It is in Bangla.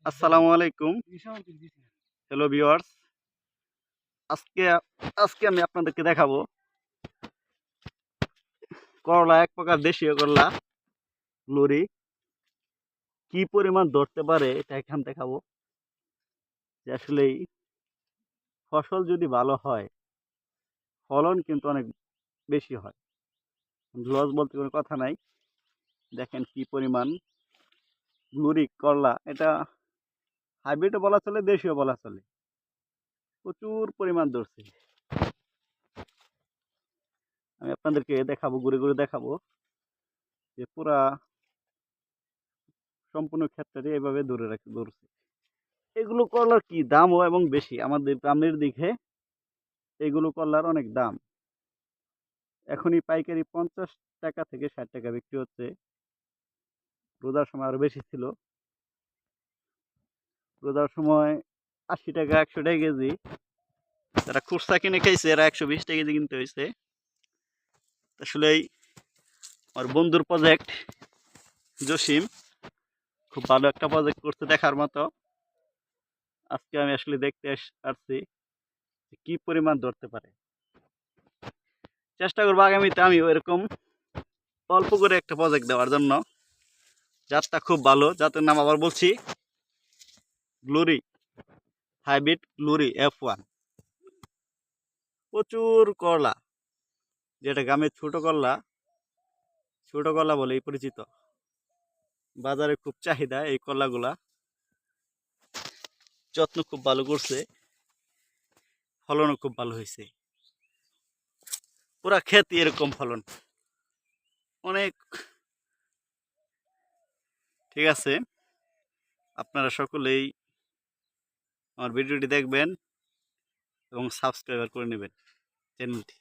আসসালামু আলাইকুম। হ্যালো ভিউয়ার্স, আজকে আজকে আমি আপনাদেরকে দেখাবো করলা, এক প্রকার দেশীয় করলা লরি কি পরিমাণ ধরতে পারে এটা এখান দেখাবো। যে আসলেই ফসল যদি ভালো হয় ফলন কিন্তু অনেক বেশি হয়, লস বলতে কোনো কথা নাই। দেখেন কি পরিমাণ লরি করলা, এটা হাইব্রিডও বলা চলে, দেশীয় বলা চলে। প্রচুর পরিমাণ ধরছে। আমি আপনাদেরকে দেখাবো, ঘুরে ঘুরে দেখাবো যে পুরা সম্পূর্ণ ক্ষেত্রে এইভাবে ধরছে। এগুলো করলার কি দামও এবং বেশি, আমাদের গ্রামের দিকে এগুলো করলার অনেক দাম। এখনই পাইকারি 50 টাকা থেকে 60 টাকা বিক্রি হচ্ছে। রোজার সময় আরো বেশি ছিল, রোজার সময় 80 টাকা 100 টাকা কেজি। যারা খুচরা কিনে খাইছে এরা 120 টাকা কেজি কিনতে হয়েছে। আসলেই আমার বন্ধুর প্রজেক্ট জসিম খুব ভালো একটা প্রজেক্ট করতে, দেখার মতো। আজকে আমি আসলে দেখতে আসছি কি পরিমাণ ধরতে পারে। চেষ্টা করবো আগামীতে আমি এরকম অল্প করে একটা প্রজেক্ট দেওয়ার জন্য। জাতটা খুব ভালো, জাতের নাম আবার বলছি গ্লোরি, হাইব্রিড গ্লোরি F1। প্রচুর করলা, যেটা গ্রামের ছোট করলা বলেই পরিচিত। বাজারে খুব চাহিদা এই করলাগুলা। যত্ন খুব ভালো করছে, ফলনও খুব ভালো হয়েছে। পুরা ক্ষেত এরকম ফলন অনেক। ঠিক আছে, আপনারা সকলেই আমার ভিডিওটি দেখবেন এবং সাবস্ক্রাইব করে নেবেন চ্যানেলটি।